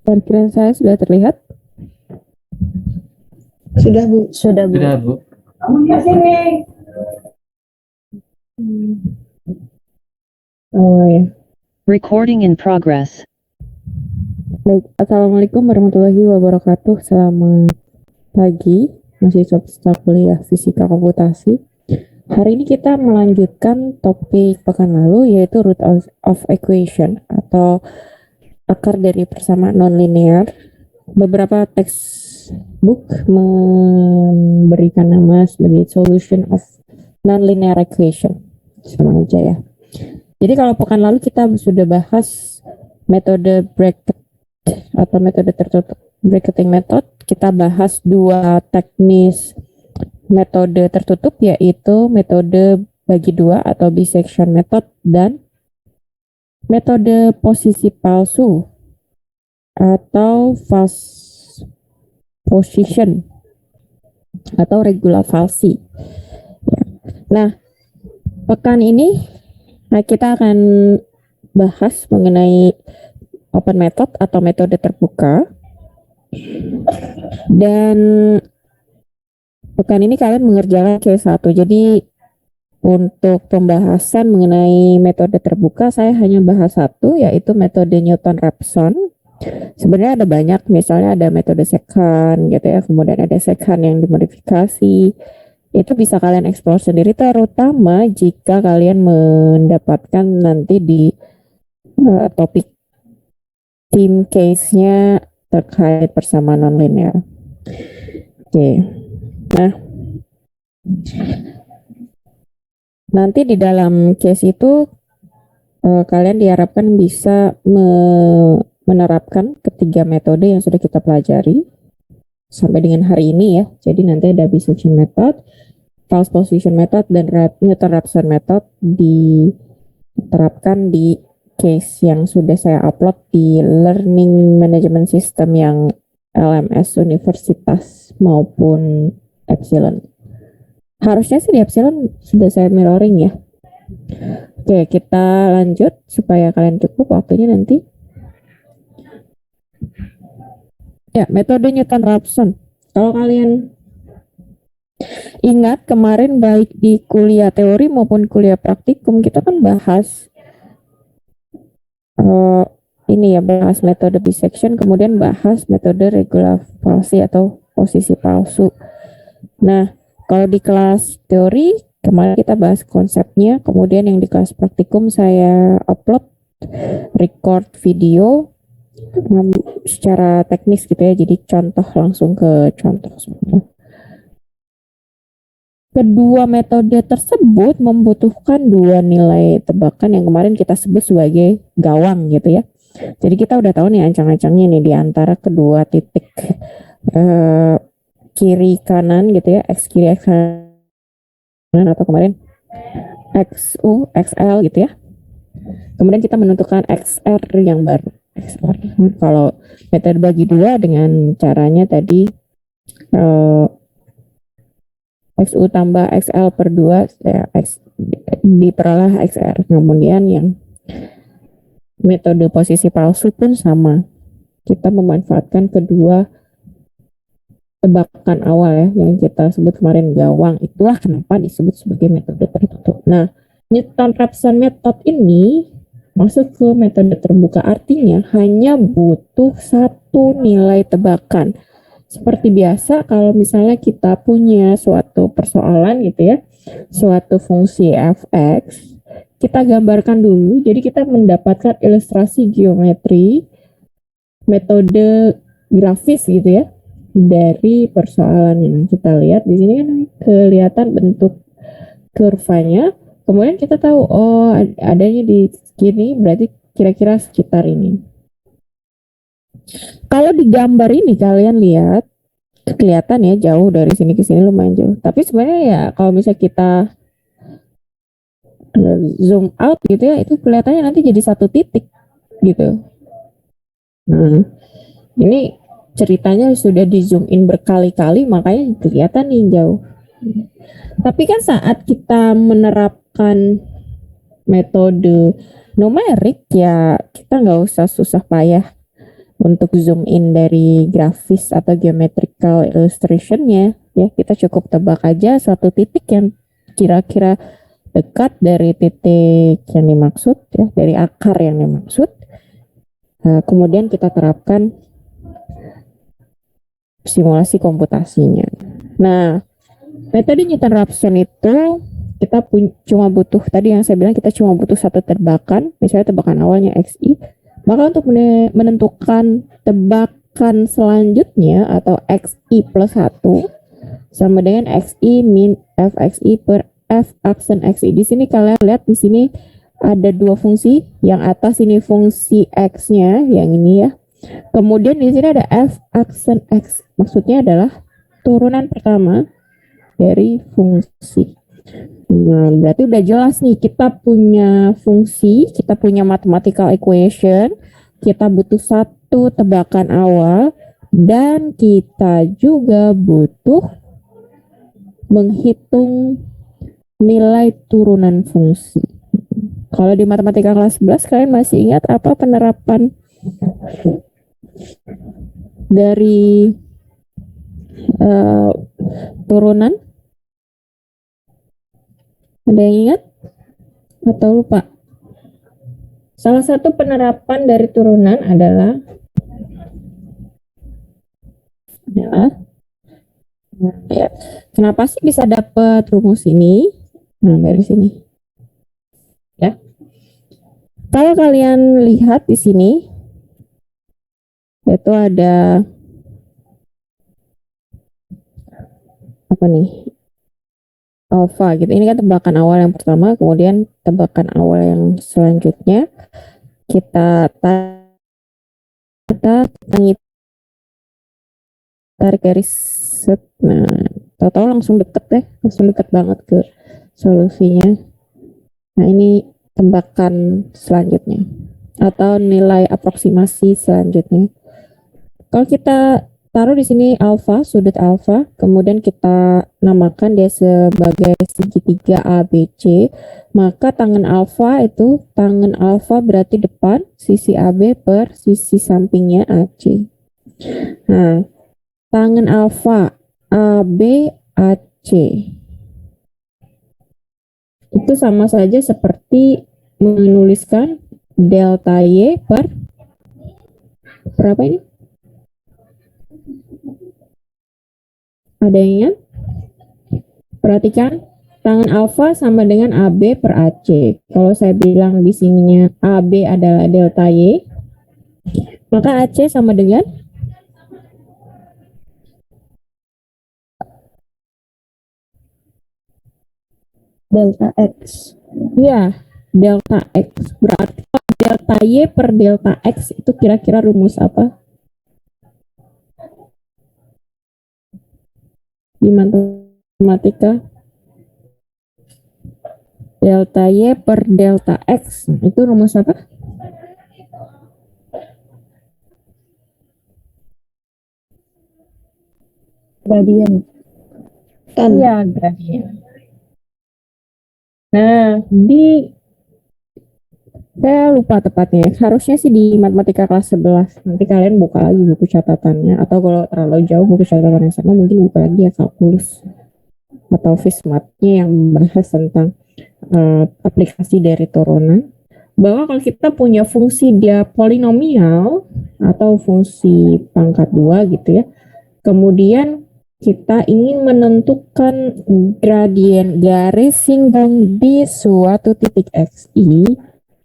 Parkiran saya sudah terlihat? Sudah, Bu. Sudah, Bu. Sudah, Bu. Oh ya. Recording in progress. Baik, Assalamualaikum warahmatullahi wabarakatuh. Selamat pagi, mahasiswa peserta kuliah Fisika Komputasi. Hari ini kita melanjutkan topik pekan lalu, yaitu root of equation atau akar dari persamaan nonlinear. Beberapa textbook memberikan nama sebagai solution of nonlinear equation. Sama aja ya. Jadi kalau pekan lalu kita sudah bahas metode bracket atau metode tertutup, bracketing method. Kita bahas dua teknis metode tertutup, yaitu metode bagi dua atau bisection method dan metode posisi palsu atau false position atau regula falsi. Nah, pekan ini kita akan bahas mengenai open method atau metode terbuka. Dan pekan ini kalian mengerjakan C1. Jadi untuk pembahasan mengenai metode terbuka saya hanya bahas satu, yaitu metode Newton-Raphson. Sebenarnya ada banyak, misalnya ada metode secant gitu ya, kemudian ada secant yang dimodifikasi. Itu bisa kalian eksplor sendiri, terutama jika kalian mendapatkan nanti di topik tim case-nya terkait persamaan nonlinear. Oke. Nah, nanti di dalam case itu kalian diharapkan bisa menerapkan ketiga metode yang sudah kita pelajari sampai dengan hari ini ya. Jadi nanti ada bisection method, false position method, dan Newton-Raphson method diterapkan di case yang sudah saya upload di Learning Management System yang LMS Universitas maupun Epsilon. Harusnya sih di Epsilon sudah saya mirroring ya. Oke, kita lanjut supaya kalian cukup waktunya nanti. Ya, metode Newton-Raphson. Kalau kalian ingat kemarin baik di kuliah teori maupun kuliah praktikum kita kan bahas ini ya, bahas metode bisection, kemudian bahas metode regula falsi atau posisi palsu. Nah, kalau di kelas teori kemarin kita bahas konsepnya, kemudian yang di kelas praktikum saya upload record video secara teknis gitu ya, jadi contoh langsung ke contoh. Kedua metode tersebut membutuhkan dua nilai tebakan yang kemarin kita sebut sebagai gawang gitu ya. Jadi kita udah tahu nih ancang-ancangnya nih di antara kedua titik kiri kanan gitu ya, x kiri x kanan atau kemarin xu xl gitu ya. Kemudian kita menentukan xr yang baru. XR. Kalau metode bagi dua dengan caranya tadi XU tambah XL per 2 ya, X diperoleh XR. Kemudian yang metode posisi palsu pun sama. Kita memanfaatkan kedua tebakan awal ya yang kita sebut kemarin gawang. Itulah kenapa disebut sebagai metode tertutup. Nah, Newton-Raphson method ini masuk ke metode terbuka, artinya hanya butuh satu nilai tebakan. Seperti biasa kalau misalnya kita punya suatu persoalan gitu ya, suatu fungsi fx, kita gambarkan dulu, jadi kita mendapatkan ilustrasi geometri, metode grafis gitu ya, dari persoalan yang kita lihat. Di sini kan kelihatan bentuk kurvanya, kemudian kita tahu, oh adanya di sini, berarti kira-kira sekitar ini. Kalau di gambar ini kalian lihat kelihatan ya jauh dari sini ke sini lumayan jauh. Tapi sebenarnya ya kalau misalnya kita zoom out gitu ya, itu kelihatannya nanti jadi satu titik gitu. Nah, ini ceritanya sudah di zoom in berkali-kali makanya kelihatan nih jauh. Tapi kan saat kita menerapkan metode numerik ya kita nggak usah susah payah untuk zoom in dari grafis atau geometrical illustrationnya, ya kita cukup tebak aja satu titik yang kira-kira dekat dari titik yang dimaksud, ya dari akar yang dimaksud. Kemudian kita terapkan simulasi komputasinya. Nah, metode Newton-Raphson itu kita cuma butuh, tadi yang saya bilang kita cuma butuh satu tebakan, misalnya tebakan awalnya XI, maka untuk menentukan tebakan selanjutnya atau XI plus 1 sama dengan XI min FXI per F aksen XI. Di sini kalian lihat di sini ada dua fungsi, yang atas ini fungsi X-nya, yang ini ya. Kemudian di sini ada F aksen X, maksudnya adalah turunan pertama dari fungsi. Nah, berarti udah jelas nih, kita punya fungsi, kita punya mathematical equation, kita butuh satu tebakan awal, dan kita juga butuh menghitung nilai turunan fungsi. Kalau di matematika kelas 11, kalian masih ingat apa penerapan dari turunan? Ada yang ingat atau lupa? Salah satu penerapan dari turunan adalah ya, kenapa sih bisa dapat rumus ini? Nah, dari sini. Ya. Kalau kalian lihat di sini, itu ada apa nih? Alfa gitu. Ini kan tebakan awal yang pertama, kemudian tebakan awal yang selanjutnya kita tarik garis set. Nah, tahu-tahu langsung deket banget ke solusinya. Nah, ini tebakan selanjutnya atau nilai aproksimasi selanjutnya. Kalau kita taruh di sini alfa, sudut alfa, kemudian kita namakan dia sebagai segitiga ABC, maka tangen alfa berarti depan sisi AB per sisi sampingnya AC. Nah, tangen alfa AB AC itu sama saja seperti menuliskan delta Y per berapa ini? Ada yang ingat? Perhatikan, tangen alfa sama dengan AB per AC. Kalau saya bilang di sininya AB adalah delta Y, maka AC sama dengan delta X. Ya, delta X. Berarti delta Y per delta X itu kira-kira rumus apa? Di matematika, delta Y per delta X itu rumus apa? Gradien. Iya, gradien. Nah, saya lupa tepatnya, harusnya sih di matematika kelas 11. Nanti kalian buka lagi buku catatannya, atau kalau terlalu jauh buku catatan yang sama mungkin buka lagi ya kalkulus atau FISMAT-nya yang membahas tentang aplikasi dari turunan. Bahwa kalau kita punya fungsi dia polinomial atau fungsi pangkat 2 gitu ya, kemudian kita ingin menentukan gradien garis singgung di suatu titik XI,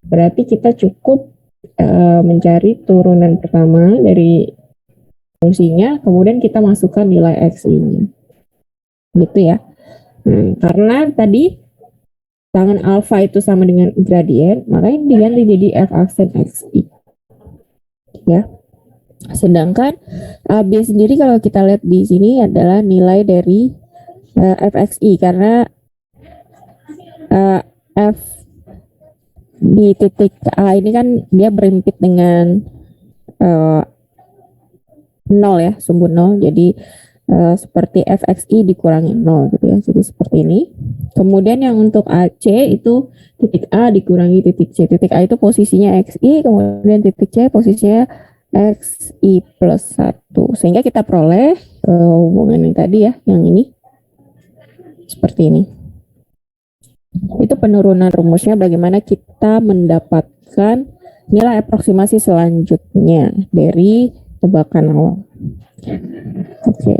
berarti kita cukup mencari turunan pertama dari fungsinya, kemudian kita masukkan nilai XI-nya. Gitu ya. Karena tadi tangen alfa itu sama dengan gradien, makanya diganti jadi F aksen XI. Ya. Sedangkan AB sendiri kalau kita lihat di sini adalah nilai dari FXI, karena F di titik A ini kan dia berhimpit dengan 0 ya, sumbu 0, jadi seperti FXI dikurangi 0 gitu ya, jadi seperti ini. Kemudian yang untuk AC itu titik A dikurangi titik C. Titik A itu posisinya XI, kemudian titik C posisinya XI plus 1. Sehingga kita peroleh hubungan yang tadi ya, yang ini. Seperti ini. Itu penurunan rumusnya bagaimana kita mendapatkan nilai aproksimasi selanjutnya dari tebakan awal. Oke.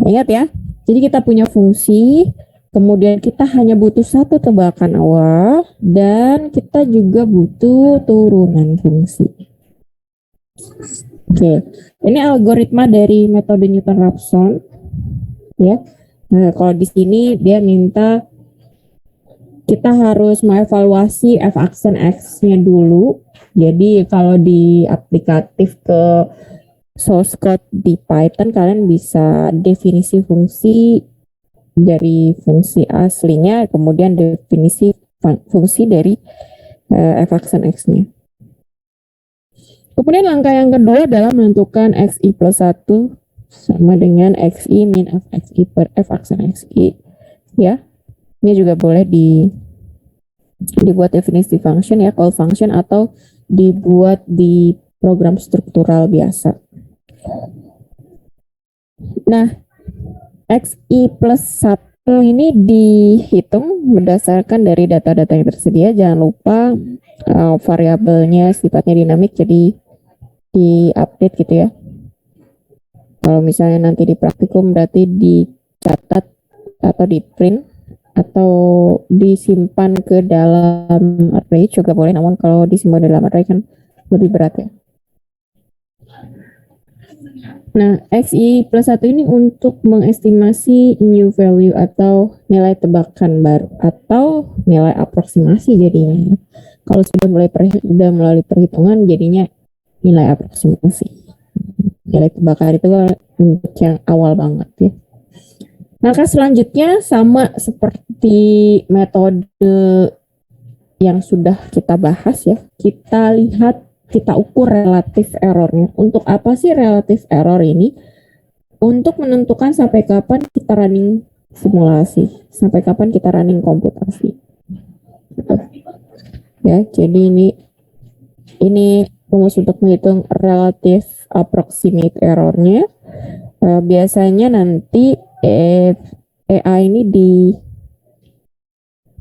Ingat ya. Jadi kita punya fungsi, kemudian kita hanya butuh satu tebakan awal, dan kita juga butuh turunan fungsi. Oke, ini algoritma dari metode Newton-Raphson, ya. Nah, kalau di sini dia minta kita harus mengevaluasi f aksen x-nya dulu. Jadi kalau di aplikatif ke source code di Python, kalian bisa definisi fungsi dari fungsi aslinya, kemudian definisi fungsi dari f aksen x-nya. Kemudian langkah yang kedua adalah menentukan xi plus 1 sama dengan xi min f xi per f aksen xi. Ya, ini juga boleh dibuat definisi function ya, call function, atau dibuat di program struktural biasa. Nah, xi plus 1 ini dihitung berdasarkan dari data-data yang tersedia. Jangan lupa variabelnya sifatnya dinamik, jadi di-update gitu ya. Kalau misalnya nanti di praktikum berarti dicatat atau di print atau disimpan ke dalam array juga boleh, namun kalau disimpan dalam array kan lebih berat ya. Nah, xi plus 1 ini untuk mengestimasi new value atau nilai tebakan baru atau nilai aproksimasi jadinya. Kalau sudah melalui perhitungan jadinya nilai aproksimasi. Nilai tebakan itu untuk yang awal banget ya. Maka selanjutnya sama seperti metode yang sudah kita bahas ya. Kita lihat, kita ukur relatif errornya. Untuk apa sih relatif error ini? Untuk menentukan sampai kapan kita running simulasi, sampai kapan kita running komputasi. Ya, jadi ini rumus untuk menghitung relative approximate errornya. Biasanya nanti EA ini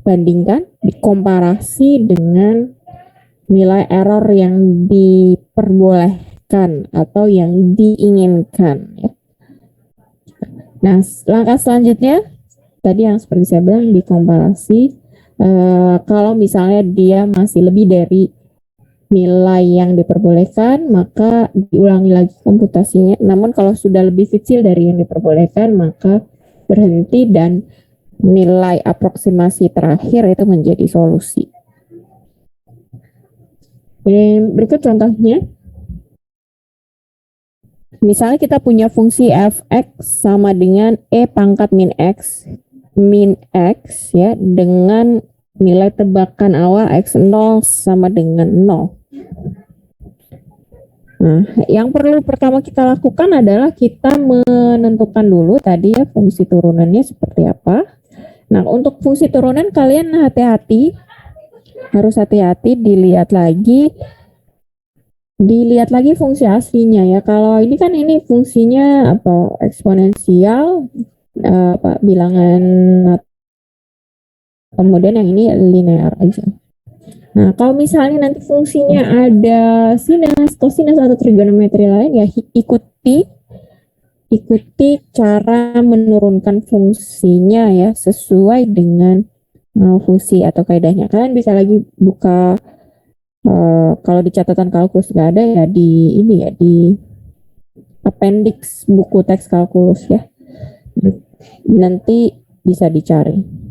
dibandingkan, dikomparasi dengan nilai error yang diperbolehkan atau yang diinginkan ya. Nah, langkah selanjutnya tadi yang seperti saya bilang dikomparasi. Kalau misalnya dia masih lebih dari nilai yang diperbolehkan, maka diulangi lagi komputasinya. Namun kalau sudah lebih kecil dari yang diperbolehkan, maka berhenti dan nilai aproksimasi terakhir itu menjadi solusi. Berikut contohnya. Misalnya kita punya fungsi fx sama dengan e pangkat min x ya, dengan nilai tebakan awal x0 sama dengan 0. Nah, yang perlu pertama kita lakukan adalah kita menentukan dulu tadi ya fungsi turunannya seperti apa. Nah, untuk fungsi turunan kalian harus hati-hati dilihat lagi fungsi aslinya ya. Kalau ini kan ini fungsinya apa, eksponensial, bilangan, kemudian yang ini linear aja. Nah, kalau misalnya nanti fungsinya ada sinus, kosinus atau trigonometri lain ya, ikuti cara menurunkan fungsinya ya sesuai dengan fungsi atau kaidahnya. Kalian bisa lagi buka kalau di catatan kalkulus nggak ada ya di appendix buku teks kalkulus ya. Nanti bisa dicari.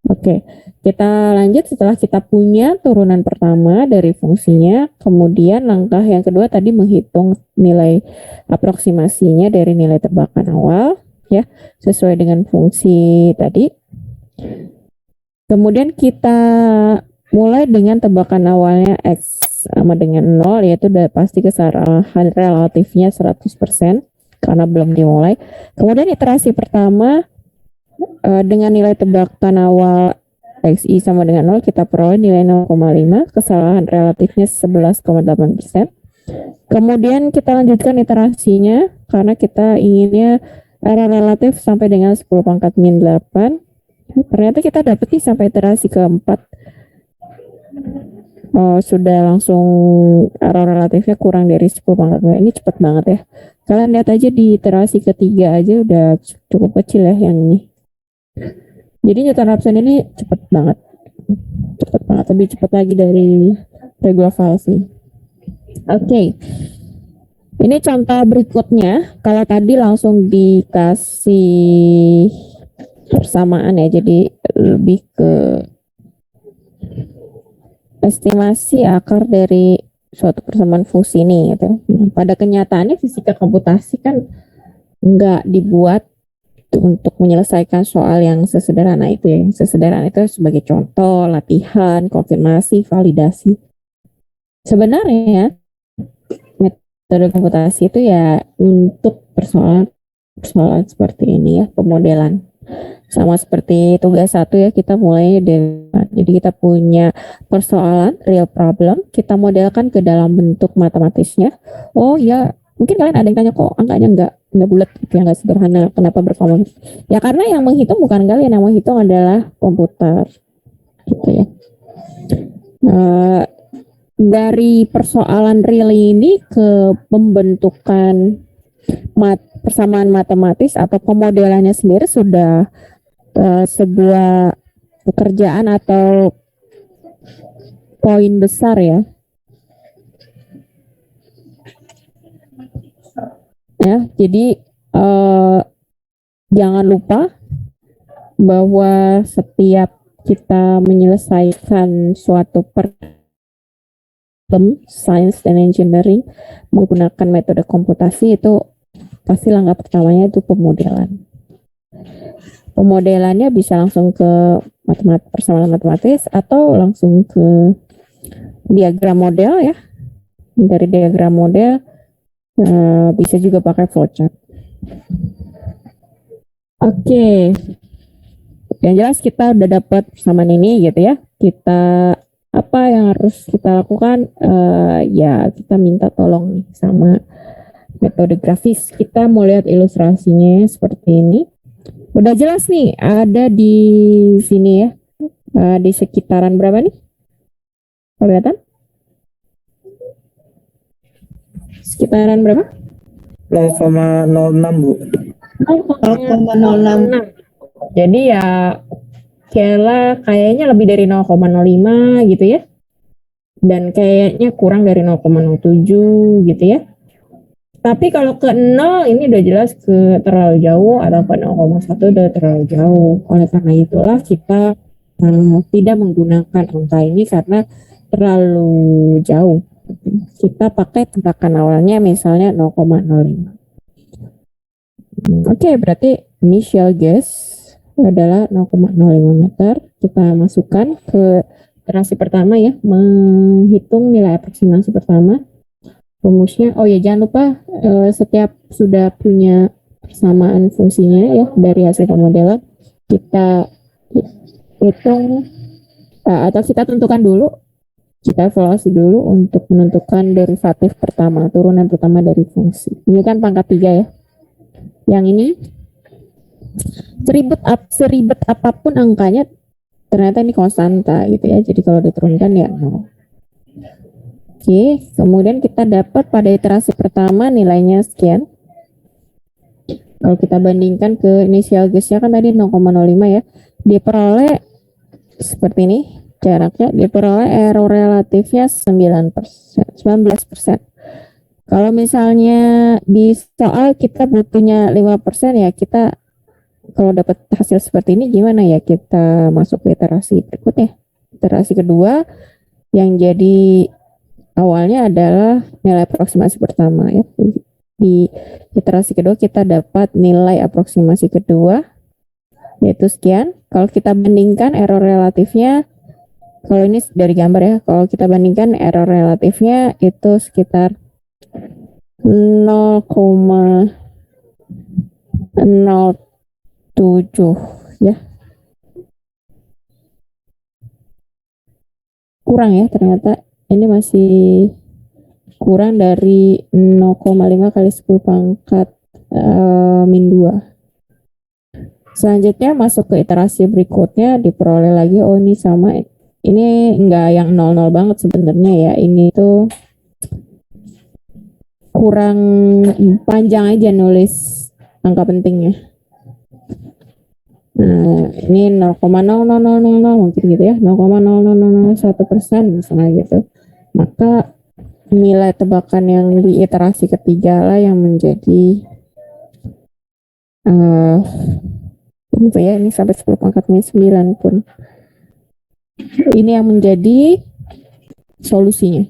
Oke, kita lanjut setelah kita punya turunan pertama dari fungsinya. Kemudian langkah yang kedua tadi menghitung nilai aproksimasinya dari nilai tebakan awal ya, sesuai dengan fungsi tadi. Kemudian kita mulai dengan tebakan awalnya X sama dengan 0, yaitu udah pasti kesalahan relatifnya 100% karena belum dimulai. Kemudian iterasi pertama dengan nilai tebakan awal XI sama dengan 0, kita peroleh nilai 0,5, kesalahan relatifnya 11,8%. Kemudian kita lanjutkan iterasinya, karena kita inginnya error relatif sampai dengan 10 pangkat min 8. Ternyata kita dapat nih sampai iterasi keempat. Sudah langsung error relatifnya kurang dari 10 pangkat min. Ini cepat banget ya. Kalian lihat aja di iterasi ketiga aja udah cukup kecil ya yang ini. Jadi Newton-Raphson ini cepat banget, lebih cepat lagi dari regular files nih. Oke. Ini contoh berikutnya, kalau tadi langsung dikasih persamaan ya, jadi lebih ke estimasi akar dari suatu persamaan fungsi ini gitu. Pada kenyataannya fisika komputasi kan nggak dibuat untuk menyelesaikan soal yang sesederhana itu ya. Yang sesederhana itu sebagai contoh, latihan, konfirmasi, validasi. Sebenarnya metode komputasi itu ya untuk persoalan seperti ini ya, pemodelan. Sama seperti tugas 1 ya, kita mulai dari, jadi kita punya persoalan, real problem, kita modelkan ke dalam bentuk matematisnya. Oh ya, mungkin kalian ada yang tanya kok angkanya nggak bulat gitu ya, nggak sederhana, kenapa berkompleks? Ya karena yang menghitung bukan kalian, yang menghitung adalah komputer gitu ya. Dari persoalan real ini ke pembentukan persamaan matematis atau pemodelannya sendiri sudah sebuah pekerjaan atau poin besar ya. Ya, jadi jangan lupa bahwa setiap kita menyelesaikan suatu problem science dan engineering menggunakan metode komputasi, itu pasti langkah pertamanya itu pemodelan. Pemodelannya bisa langsung ke persamaan matematis atau langsung ke diagram model ya. Dari diagram model bisa juga pakai flowchart. Oke. Yang jelas kita udah dapat persamaan ini gitu ya. Kita apa yang harus kita lakukan? Ya kita minta tolong nih sama metode grafis. Kita mau lihat ilustrasinya seperti ini. Udah jelas nih, ada di sini ya, di sekitaran berapa nih? Kelihatan? Sekitaran berapa? 0,06 Bu. 0,06. Jadi ya kayaknya lebih dari 0,05 gitu ya. Dan kayaknya kurang dari 0,07 gitu ya. Tapi kalau ke 0 ini udah jelas ke terlalu jauh, atau ke 0,1 udah terlalu jauh. Oleh karena itulah kita tidak menggunakan angka ini karena terlalu jauh. Kita pakai tebakan awalnya misalnya 0,05. Oke, berarti initial guess adalah 0,05 meter. Kita masukkan ke iterasi pertama ya, menghitung nilai aproksimasi pertama. Rumusnya, oh ya jangan lupa setiap sudah punya persamaan fungsinya ya dari hasil pemodelan, kita hitung atau kita tentukan dulu, kita evaluasi dulu untuk menentukan derivatif pertama, turunan pertama dari fungsi. Ini kan pangkat 3 ya. Yang ini seribet apapun angkanya, ternyata ini konstanta gitu ya. Jadi kalau diturunkan ya 0. Oke, kemudian kita dapat pada iterasi pertama nilainya sekian. Kalau kita bandingkan ke initial guess-nya kan tadi 0,05 ya. Diperoleh seperti ini jaraknya, diperoleh error relatifnya 19%. Kalau misalnya di soal kita butuhnya 5% ya, kita kalau dapat hasil seperti ini gimana ya, kita masuk ke iterasi berikutnya. Iterasi kedua yang jadi awalnya adalah nilai aproksimasi pertama ya. Di iterasi kedua kita dapat nilai aproksimasi kedua yaitu sekian. Kalau kita bandingkan error relatifnya, kalau ini dari gambar ya, kalau kita bandingkan error relatifnya itu sekitar 0,07 ya. kurang ya ternyata. Ini masih kurang dari 0,5 kali 10 pangkat min 2. Selanjutnya masuk ke iterasi berikutnya, diperoleh lagi, oh ini sama. Ini enggak yang 00 banget sebenarnya ya, ini tuh kurang panjang aja nulis angka pentingnya. Nah, ini 0,00000 mungkin gitu ya, 0,0001% misalnya gitu. Maka nilai tebakan yang di iterasi ketiga lah yang menjadi apa ya, ini sampai 10 pangkat min 9 pun. Ini yang menjadi solusinya.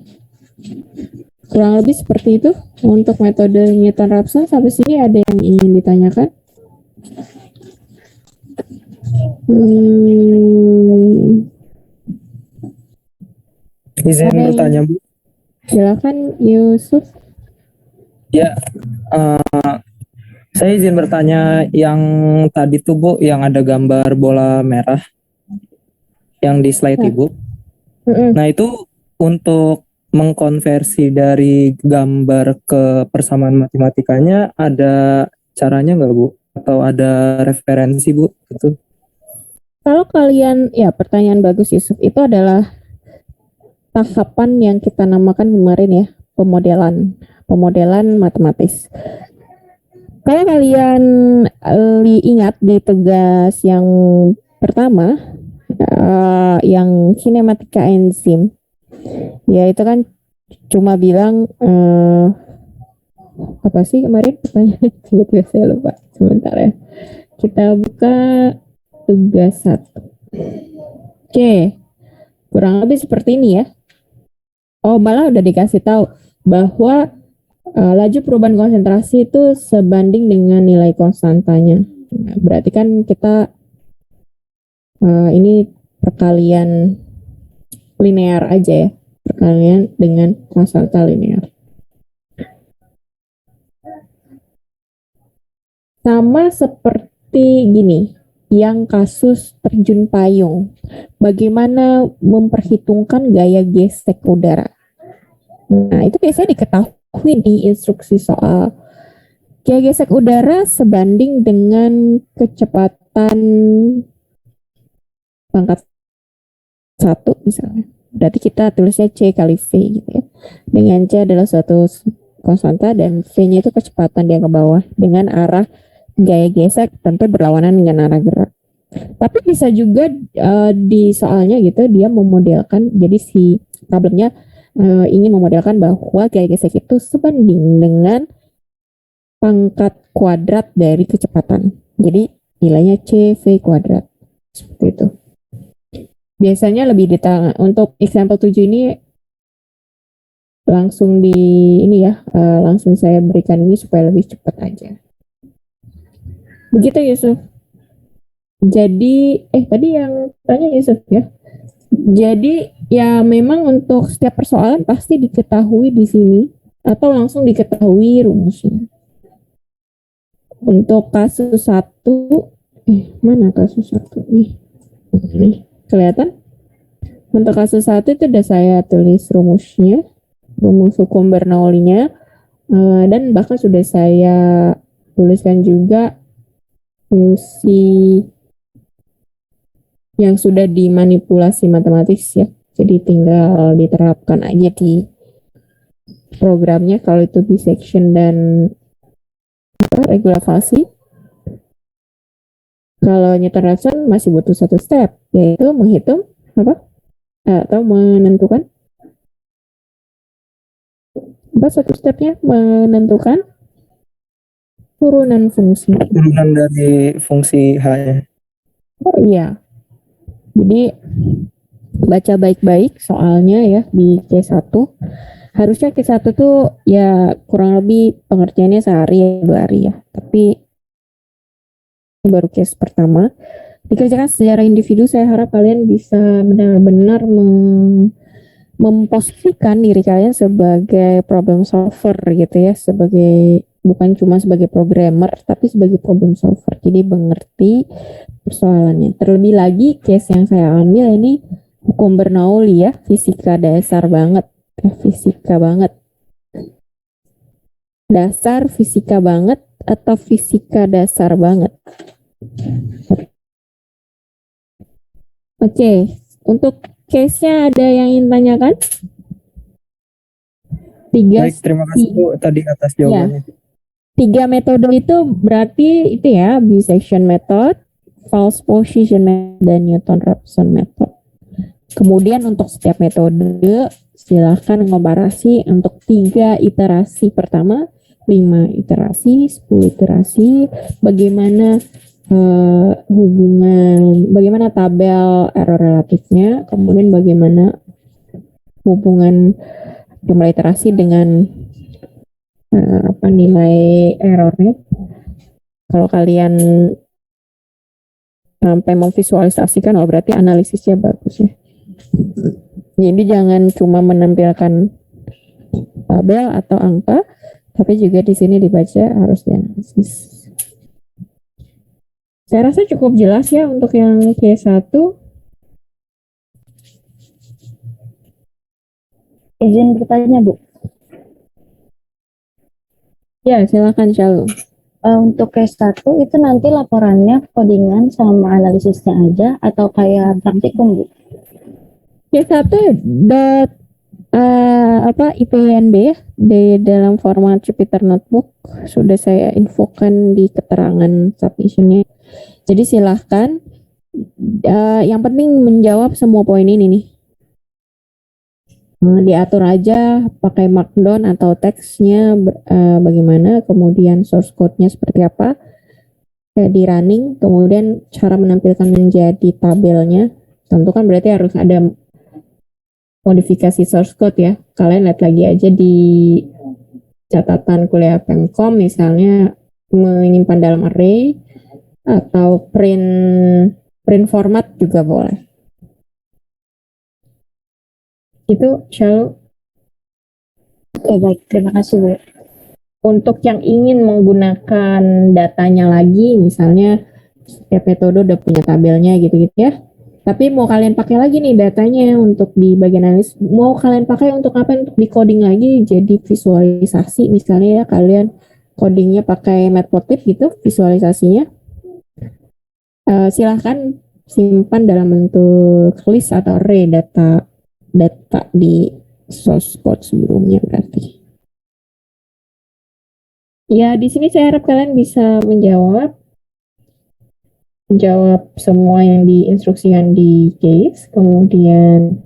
Kurang lebih seperti itu untuk metode Newton-Raphson. Sampai sini ada yang ingin ditanyakan? Izin Ada bertanya, Bu. Silakan Yusuf. Ya, saya izin bertanya yang tadi tuh, Bu, yang ada gambar bola merah yang di slide Nah. Ibu. Nah, itu untuk mengkonversi dari gambar ke persamaan matematikanya ada caranya nggak, Bu? Atau ada referensi, Bu? Gitu. Kalau kalian, ya pertanyaan bagus Yusuf, itu adalah tahapan yang kita namakan kemarin ya, pemodelan matematis. Kalau kalian ingat di tugas yang pertama, yang kinematika enzim, ya itu kan cuma bilang apa sih kemarin pertanyaan? Tiba-tiba saya lupa, sebentar ya. Kita buka tugas 1. Oke, kurang lebih seperti ini ya. Oh, malah udah dikasih tahu bahwa laju perubahan konsentrasi itu sebanding dengan nilai konstantanya. Nah, berarti kan kita ini perkalian linear aja ya, perkalian dengan konstanta linear. Sama seperti gini, yang kasus terjun payung. Bagaimana memperhitungkan gaya gesek udara. Nah, itu biasanya diketahui di instruksi soal. Gaya gesek udara sebanding dengan kecepatan pangkat 1 misalnya. Berarti kita tulisnya C kali V gitu ya. Dengan C adalah suatu konstanta dan V-nya itu kecepatan dia ke bawah dengan arah gaya gesek tentu berlawanan dengan arah gerak. Tapi bisa juga di soalnya gitu dia memodelkan, jadi si problemnya ingin memodelkan bahwa gaya gesek itu sebanding dengan pangkat kuadrat dari kecepatan. Jadi nilainya CV kuadrat. Seperti itu. Biasanya lebih detail. Untuk example 7 ini langsung langsung saya berikan ini supaya lebih cepat aja. Begitu Yusuf. Jadi tadi yang tanya Yusuf ya. Jadi ya memang untuk setiap persoalan pasti diketahui di sini atau langsung diketahui rumusnya. Untuk kasus 1, mana kasus 1 nih? Kelihatan? Untuk kasus 1 itu udah saya tulis rumusnya, rumus hukum Bernoullinya, dan bahkan sudah saya tuliskan juga fungsi yang sudah dimanipulasi matematis ya. Jadi tinggal diterapkan aja di programnya kalau itu dissection dan regulasi. Kalau Newton-Raphson masih butuh satu step, yaitu menghitung atau menentukan satu stepnya, menentukan turunan fungsi. Turunan dari fungsi H. Oh iya. Jadi baca baik-baik soalnya ya di C1. Harusnya Q1 tuh ya kurang lebih pengertiannya sehari 2 hari ya. Tapi ini baru case pertama. Dikerjakan secara individu, saya harap kalian bisa benar-benar memposisikan diri kalian sebagai problem solver gitu ya. Bukan cuma sebagai programmer, tapi sebagai problem solver. Jadi mengerti persoalannya. Terlebih lagi case yang saya ambil ini hukum Bernoulli ya, fisika dasar banget, fisika banget. Dasar fisika banget atau fisika dasar banget? Oke, untuk case-nya ada yang ingin tanyakan? Baik, terima kasih Bu tadi atas jawabannya. 3 metode itu berarti itu ya, bisection method, false position method, dan Newton-Raphson method. Kemudian untuk setiap metode silahkan komparasi untuk 3 iterasi pertama, 5 iterasi, 10 iterasi, bagaimana hubungan, bagaimana tabel error relatifnya, kemudian bagaimana hubungan jumlah iterasi dengan nilai errornya. Kalau kalian sampai memvisualisasikan, oh berarti analisisnya bagus ya. Jadi jangan cuma menampilkan tabel atau angka, tapi juga di sini dibaca harus dianalisis. Saya rasa cukup jelas ya untuk yang Q1. Izin bertanya, Bu. Ya, silakan Shalom. Untuk case 1 itu nanti laporannya codingan sama analisisnya aja atau kayak praktikum, Bu? Q1 dot IPNB ya, di dalam format Jupyter Notebook sudah saya infokan di keterangan submissionnya. Jadi silahkan yang penting menjawab semua poin ini nih. Diatur aja pakai markdown atau teksnya bagaimana, kemudian source code-nya seperti apa, di running, kemudian cara menampilkan menjadi tabelnya. Tentu kan berarti harus ada modifikasi source code ya. Kalian lihat lagi aja di catatan kuliah Pemkom, misalnya menyimpan dalam array atau print format juga boleh. Itu Shalom. Oke, baik. Terima kasih, Bu. Untuk yang ingin menggunakan datanya lagi, misalnya setiap metode udah punya tabelnya gitu-gitu ya. Tapi mau kalian pakai lagi nih datanya untuk di bagian analis, mau kalian pakai untuk apa? Untuk di coding lagi jadi visualisasi, misalnya ya kalian codingnya pakai Matplotlib gitu, visualisasinya. Silahkan simpan dalam bentuk list atau array data di source code sebelumnya berarti. Ya, di sini saya harap kalian bisa menjawab semua yang diinstruksikan di case, kemudian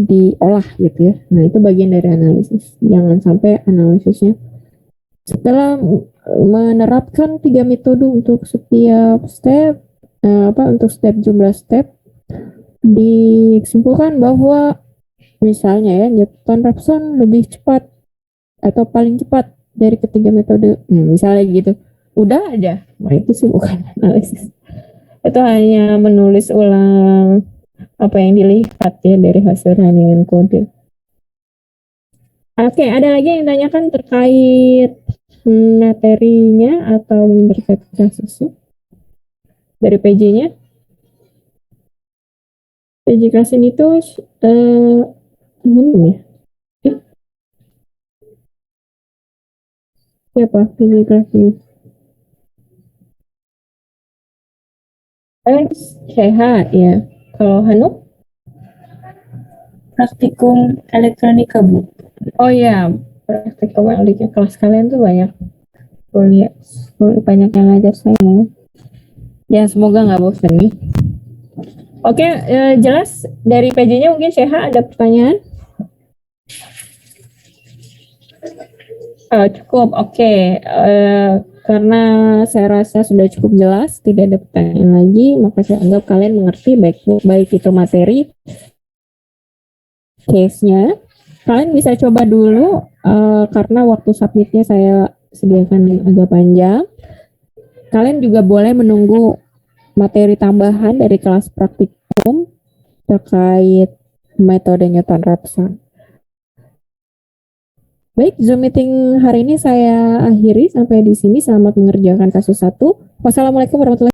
diolah gitu ya. Nah, itu bagian dari analisis. Jangan sampai analisisnya setelah menerapkan 3 metode untuk setiap step, untuk step jumlah step, disimpulkan bahwa misalnya ya Newton-Raphson lebih cepat atau paling cepat dari ketiga metode, misalnya gitu. Udah aja, nah itu sih bukan analisis. Itu hanya menulis ulang apa yang dilihat ya dari hasil runningan kode. Oke, ada lagi yang ditanyakan terkait materinya atau terkait kasusnya dari PJ-nya? PJ klasin itu ini ya? Siapa PJ klasin? Sehat ya. Kalau Hanuk? Praktikum elektronika, Bu. Oh iya, praktikum elektronika kelas kalian tuh banyak kuliah, banyak yang ngajar saya. Ya semoga nggak bosan nih. Oke, jelas dari PJ-nya mungkin Syekha ada pertanyaan? Cukup, oke. Karena saya rasa sudah cukup jelas, tidak ada pertanyaan lagi, maka saya anggap kalian mengerti baik itu materi, case-nya. Kalian bisa coba dulu, karena waktu submitnya saya sediakan agak panjang. Kalian juga boleh menunggu materi tambahan dari kelas praktikum terkait metode Newton-Raphson. Baik, Zoom meeting hari ini saya akhiri sampai di sini. Selamat mengerjakan kasus 1. Wassalamualaikum warahmatullahi